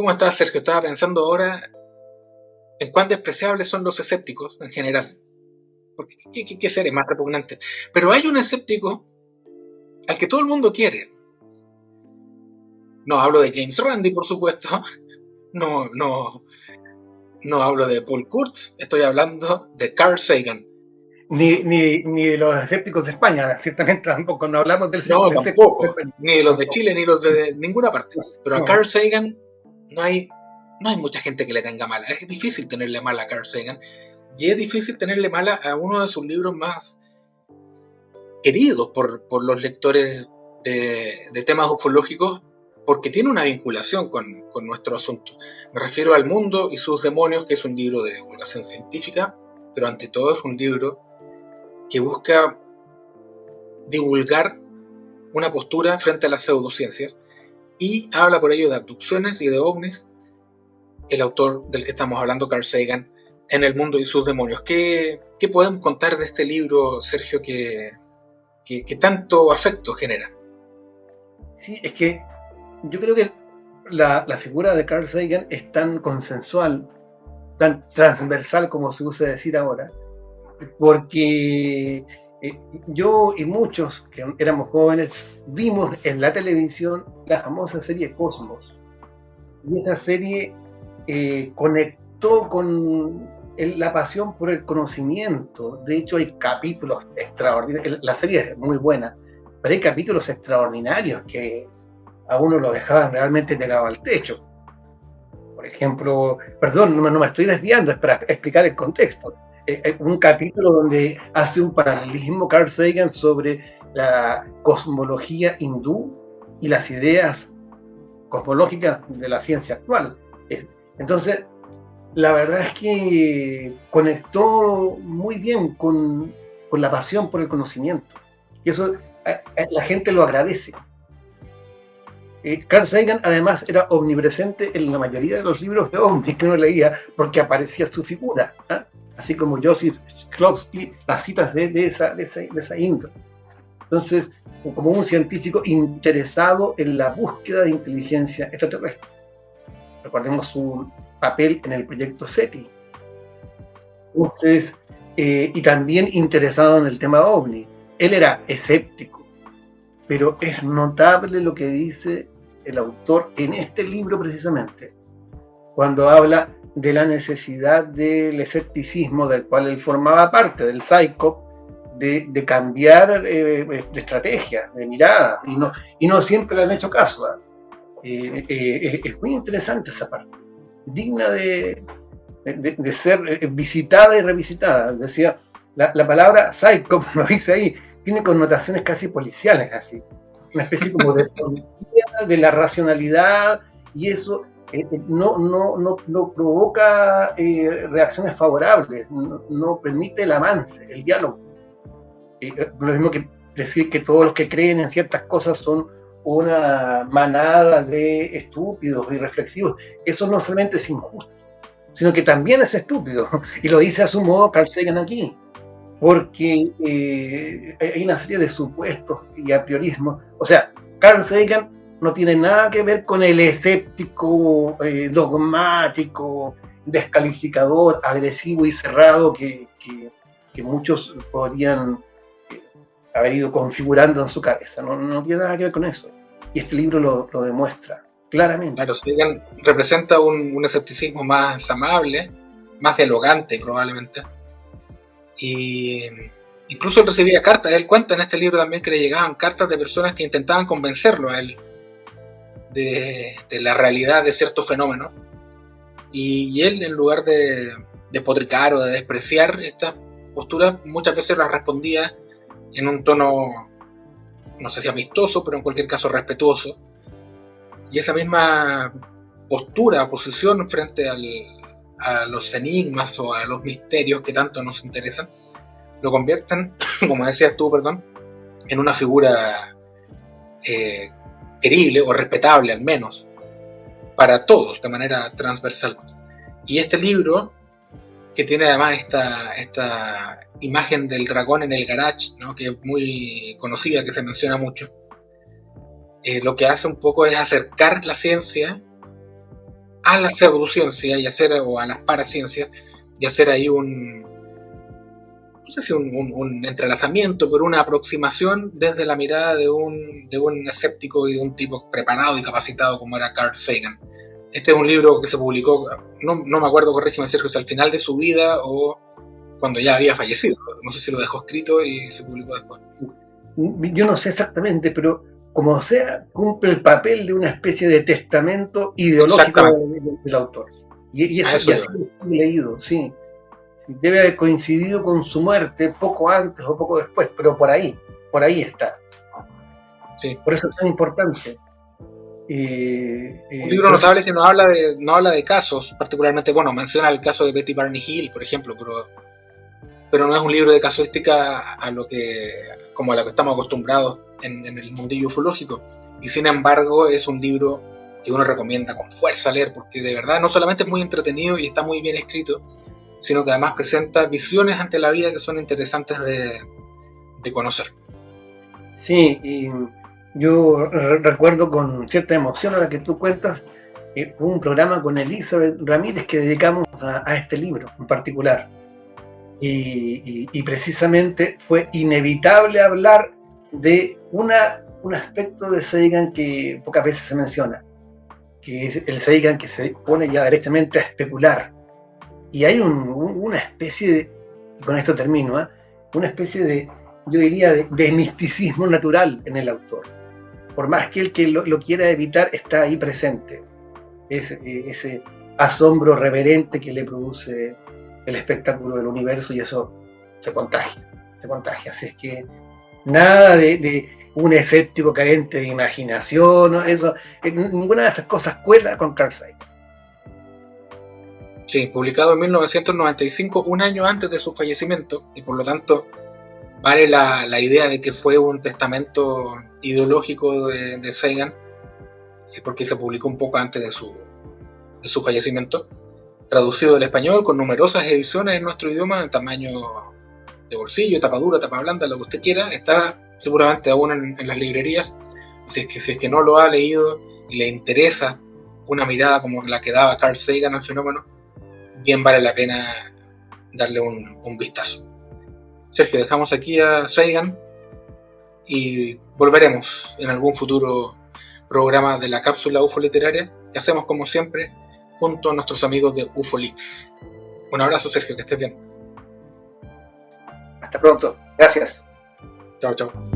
¿Cómo estás, Sergio? Estaba pensando ahora en cuán despreciables son los escépticos en general. Porque qué seres más repugnantes. Pero hay un escéptico al que todo el mundo quiere. No hablo de James Randi, por supuesto. No hablo de Paul Kurtz. Estoy hablando de Carl Sagan. Ni de los escépticos de España, ciertamente tampoco, no hablamos del No, tampoco. de España. Ni de los de Chile, ni los de ninguna parte. Pero a No. Carl Sagan no hay mucha gente que le tenga mala. Es difícil tenerle mala a Carl Sagan. Y es difícil tenerle mala a uno de sus libros más queridos por los lectores de temas ufológicos, porque tiene una vinculación con nuestro asunto. Me refiero al Mundo y sus demonios, que es un libro de divulgación científica, pero ante todo es un libro que busca divulgar una postura frente a las pseudociencias y habla por ello de abducciones y de ovnis. El autor del que estamos hablando, Carl Sagan, en El Mundo y sus demonios. ¿Qué podemos contar de este libro, Sergio, que tanto afecto genera? Sí, es que yo creo que la figura de Carl Sagan es tan consensual, tan transversal como se usa decir ahora, porque yo y muchos que éramos jóvenes vimos en la televisión la famosa serie Cosmos, y esa serie conectó con la pasión por el conocimiento. De hecho, hay capítulos extraordinarios. La serie es muy buena, pero hay capítulos extraordinarios que a uno lo dejaban realmente pegado al techo. Por ejemplo, perdón, no me estoy desviando, es para explicar el contexto. Un capítulo donde hace un paralelismo Carl Sagan sobre la cosmología hindú y las ideas cosmológicas de la ciencia actual. Entonces, la verdad es que conectó muy bien con la pasión por el conocimiento. Y eso la gente lo agradece. Carl Sagan además era omnipresente en la mayoría de los libros de ovnis que uno leía, porque aparecía su figura, ¿eh? Así como Joseph Shklovsky, las citas de esa índole. Entonces, como un científico interesado en la búsqueda de inteligencia extraterrestre. Recordemos su papel en el proyecto SETI. Entonces, y también interesado en el tema ovni. Él era escéptico, pero es notable lo que dice el autor en este libro precisamente, cuando habla de la necesidad del escepticismo del cual él formaba parte, del PSYCOP, de cambiar de estrategia, de mirada, y no siempre le han hecho caso. Es muy interesante esa parte, digna de ser visitada y revisitada. Decía, la palabra psycho, como lo dice ahí, tiene connotaciones casi policiales, así, una especie como de policía de la racionalidad, y eso no provoca reacciones favorables, no permite el avance, el diálogo. Lo mismo que decir que todos los que creen en ciertas cosas son una manada de estúpidos y reflexivos. Eso no solamente es injusto, sino que también es estúpido, y lo dice a su modo Carl Sagan aquí, porque hay una serie de supuestos y apriorismos. O sea, Carl Sagan no tiene nada que ver con el escéptico dogmático, descalificador, agresivo y cerrado que muchos podrían haber ido configurando en su cabeza. No tiene nada que ver con eso. Y este libro lo demuestra claramente. Claro, Sagan representa un escepticismo más amable, más dialogante probablemente. Y incluso él recibía cartas. Él cuenta en este libro también que le llegaban cartas de personas que intentaban convencerlo a él de la realidad de ciertos fenómenos. Y él, en lugar de despotricar o de despreciar estas posturas, muchas veces las respondía en un tono, no sé si amistoso, pero en cualquier caso respetuoso. Y esa misma postura o posición frente a los enigmas o a los misterios que tanto nos interesan, lo convierten, como decías tú, en una figura querible o respetable al menos, para todos, de manera transversal. Y este libro, que tiene además esta imagen del dragón en el garage, ¿no?, que es muy conocida, que se menciona mucho, lo que hace un poco es acercar la ciencia a la pseudociencia o a las paraciencias y hacer ahí no sé si un entrelazamiento, pero una aproximación desde la mirada de un escéptico y de un tipo preparado y capacitado como era Carl Sagan. Este es un libro que se publicó, no me acuerdo, corrígeme Sergio, si al final de su vida o cuando ya había fallecido. No sé si lo dejó escrito y se publicó después. Yo no sé exactamente, pero como sea, cumple el papel de una especie de testamento ideológico del autor. Y eso ya lo he leído, sí. Debe haber coincidido con su muerte poco antes o poco después, pero por ahí está. Sí. Por eso es tan importante. Un libro notable que no habla de casos, particularmente, bueno, menciona el caso de Betty Barney Hill, por ejemplo, pero no es un libro de casuística como a lo que estamos acostumbrados en el mundillo ufológico. Y sin embargo es un libro que uno recomienda con fuerza leer, porque de verdad no solamente es muy entretenido y está muy bien escrito, sino que además presenta visiones ante la vida que son interesantes de conocer. Sí, y yo recuerdo con cierta emoción a la que tú cuentas, hubo un programa con Elizabeth Ramírez que dedicamos a este libro en particular. Y precisamente fue inevitable hablar de un aspecto de Sagan que pocas veces se menciona, que es el Sagan que se pone ya directamente a especular. Y hay una especie de, y con esto termino, una especie de, yo diría, de misticismo natural en el autor. Por más que el que lo quiera evitar, está ahí presente. Ese asombro reverente que le produce el espectáculo del universo, y eso se contagia. Así es que nada de un escéptico carente de imaginación, ¿no? Eso, ninguna de esas cosas cuela con Carl Sagan. Sí, publicado en 1995, un año antes de su fallecimiento, y por lo tanto vale la idea de que fue un testamento ideológico de Sagan, porque se publicó un poco antes de su fallecimiento, traducido al español con numerosas ediciones en nuestro idioma, en tamaño de bolsillo, tapa dura, tapa blanda, lo que usted quiera. Está seguramente aún en las librerías. Si es que no lo ha leído y le interesa una mirada como la que daba Carl Sagan al fenómeno, bien vale la pena darle un vistazo. Sergio, dejamos aquí a Sagan y volveremos en algún futuro programa de la cápsula UFO literaria que hacemos como siempre junto a nuestros amigos de UFOLix. Un abrazo, Sergio, que estés bien. Hasta pronto. Gracias. Chao, chao.